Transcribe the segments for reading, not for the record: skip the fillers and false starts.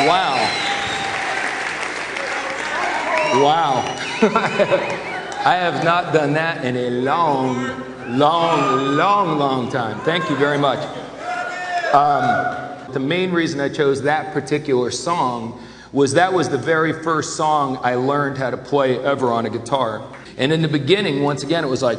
Wow. Wow. I have not done that in a long time. Thank you very much. The main reason I chose that particular song was that was the very first song I learned how to play ever on a guitar. And in the beginning, once again, it was like...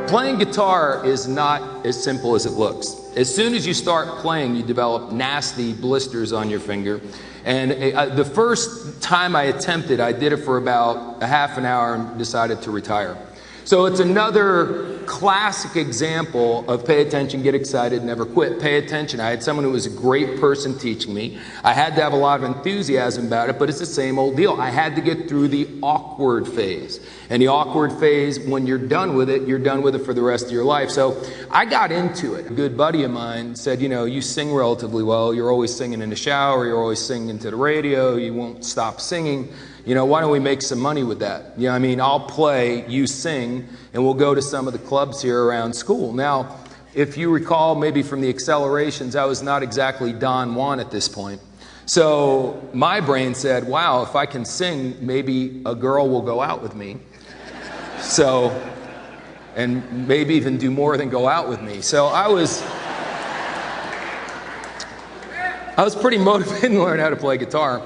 Playing guitar is not as simple as it looks. As soon as you start playing, you develop nasty blisters on your finger. And the first time I attempted, I did it for about a half an hour and decided to retire. So it's another classic example of pay attention, get excited, never quit. Pay attention. I had someone who was a great person teaching me. I had to have a lot of enthusiasm about it, but it's the same old deal. I had to get through the awkward phase. And the awkward phase, when you're done with it, you're done with it for the rest of your life. So I got into it. A good buddy of mine said, you know, you sing relatively well. You're always singing in the shower. You're always singing to the radio. You won't stop singing. You know, why don't we make some money with that? You know, I mean, I'll play, you sing, and we'll go to some of the clubs here around school. Now, if you recall, maybe from the accelerations, I was not exactly Don Juan at this point. So my brain said, wow, if I can sing, maybe a girl will go out with me. So, and maybe even do more than go out with me. So I was pretty motivated to learn how to play guitar.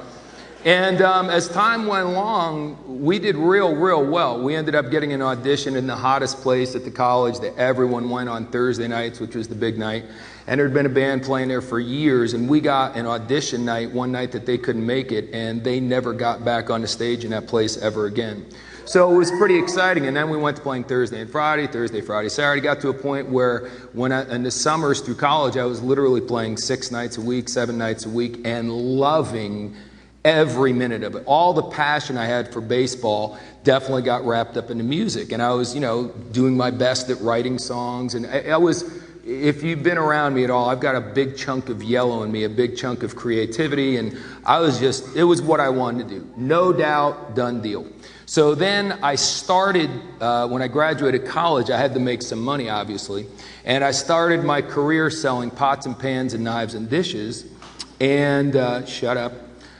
And as time went along, we did real well. We ended up getting an audition in the hottest place at the college that everyone went on Thursday nights, which was the big night. And there had been a band playing there for years, and we got an audition night one night that they couldn't make it, and they never got back on the stage in that place ever again. So it was pretty exciting, and then we went to playing Thursday and Friday, Saturday. Got to a point where in the summers through college, I was literally playing 6 nights a week, 7 nights a week, and loving every minute of it. All the passion I had for baseball definitely got wrapped up into music. And I was, you know, doing my best at writing songs. And I was, if you've been around me at all, I've got a big chunk of yellow in me, a big chunk of creativity. And I was just, it was what I wanted to do. No doubt, done deal. So then I started, when I graduated college, I had to make some money, obviously. And I started my career selling pots and pans and knives and dishes. And, shut up.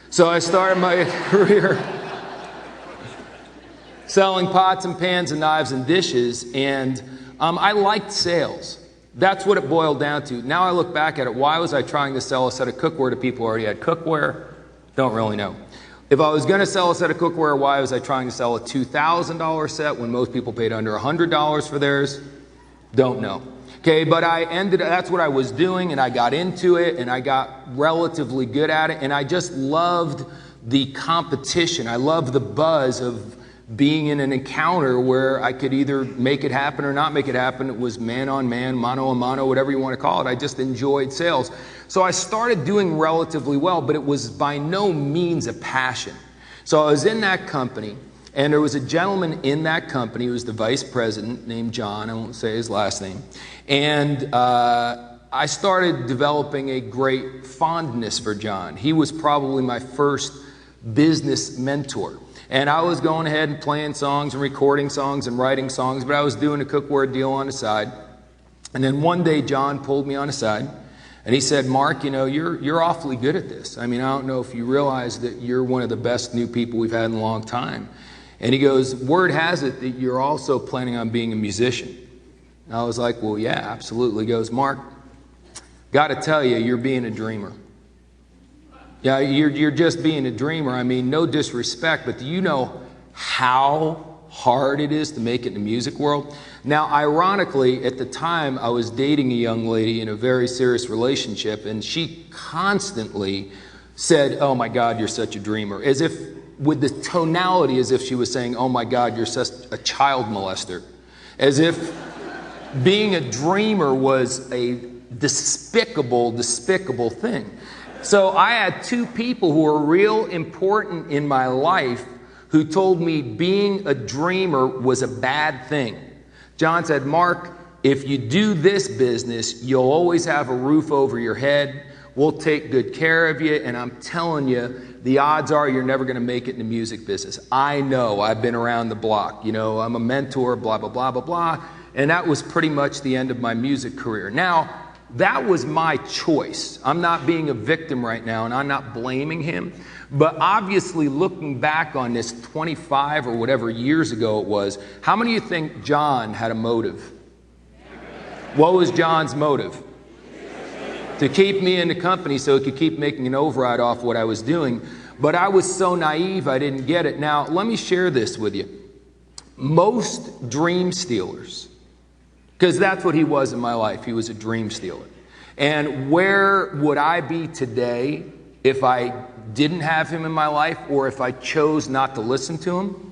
So I started my career selling pots and pans and knives and dishes, and I liked sales. That's what it boiled down to. Now I look back at it, why was I trying to sell a set of cookware to people who already had cookware? Don't really know. If I was going to sell a set of cookware, why was I trying to sell a $2,000 set when most people paid under $100 for theirs? Don't know. Okay, but that's what I was doing, and I got into it, and I got relatively good at it, and I just loved the competition. I loved the buzz of being in an encounter where I could either make it happen or not make it happen. It was man on man, mano a mano, whatever you want to call it. I just enjoyed sales. So I started doing relatively well, but it was by no means a passion. So I was in that company, and there was a gentleman in that company who was the vice president named John. I won't say his last name. And I started developing a great fondness for John. He was probably my first business mentor. And I was going ahead and playing songs and recording songs and writing songs, but I was doing a cookware deal on the side. And then one day John pulled me on the side, and he said, Mark, you know, you're awfully good at this. I mean, I don't know if you realize that you're one of the best new people we've had in a long time. And he goes, word has it that you're also planning on being a musician. And I was like, well, yeah, absolutely. He goes, Mark, got to tell you, you're being a dreamer. Yeah, you're just being a dreamer. I mean, no disrespect, but do you know how hard it is to make it in the music world? Now, ironically, at the time, I was dating a young lady in a very serious relationship, and she constantly said, oh my God, you're such a dreamer, as if with the tonality as if she was saying, oh my God, you're such a child molester. As if being a dreamer was a despicable thing. So I had 2 people who were real important in my life who told me being a dreamer was a bad thing. John said, Mark, if you do this business, you'll always have a roof over your head. We'll take good care of you, and I'm telling you, the odds are you're never going to make it in the music business. I know. I've been around the block. You know, I'm a mentor, blah, blah, blah, blah, blah. and that was pretty much the end of my music career. Now, that was my choice. I'm not being a victim right now, and I'm not blaming him. But obviously, looking back on this 25 or whatever years ago it was, how many of you think John had a motive? What was John's motive? To keep me in the company so he could keep making an override off what I was doing. But I was so naive, I didn't get it. Now, let me share this with you. Most dream stealers, because that's what he was in my life. He was a dream stealer. And where would I be today if I didn't have him in my life, or if I chose not to listen to him?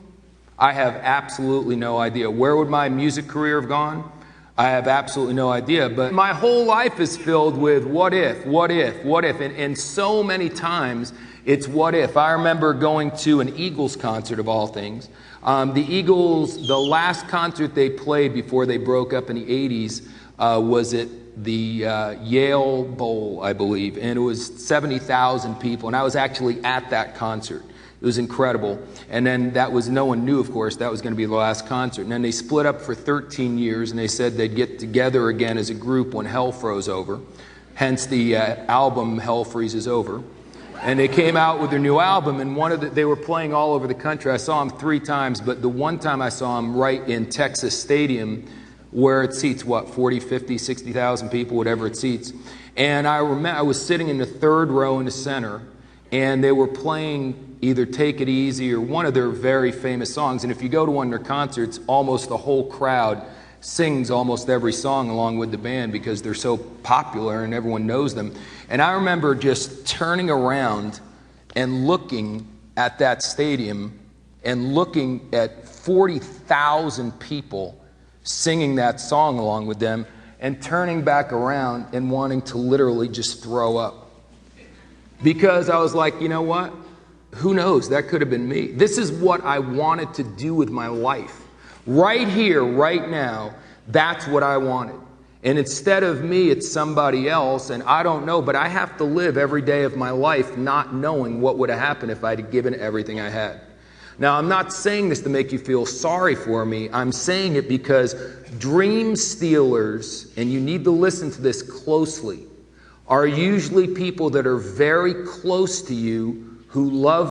I have absolutely no idea. Where would my music career have gone? I have absolutely no idea. But my whole life is filled with what if, what if, what if. And so many times it's what if. I remember going to an Eagles concert of all things. The Eagles, the last concert they played before they broke up in the 80s was at the Yale Bowl, I believe. And it was 70,000 people. And I was actually at that concert. It was incredible. And then that was, no one knew, of course, that was going to be the last concert. And then they split up for 13 years, and they said they'd get together again as a group when hell froze over. Hence the album Hell Freezes Over. And they came out with their new album, and they were playing all over the country. I saw them 3 times, but the one time I saw them right in Texas Stadium, where it seats, 40, 50, 60,000 people, whatever it seats. And I remember I was sitting in the 3rd row in the center, and they were playing either Take It Easy or one of their very famous songs. And if you go to one of their concerts, almost the whole crowd sings almost every song along with the band because they're so popular and everyone knows them. And I remember just turning around and looking at that stadium and looking at 40,000 people singing that song along with them, and turning back around and wanting to literally just throw up. Because I was like, you know what? Who knows? That could have been me. This is what I wanted to do with my life. Right here, right now, that's what I wanted. And instead of me, it's somebody else, and I don't know, but I have to live every day of my life not knowing what would have happened if I'd given everything I had. Now, I'm not saying this to make you feel sorry for me. I'm saying it because dream stealers, and you need to listen to this closely, are usually people that are very close to you who love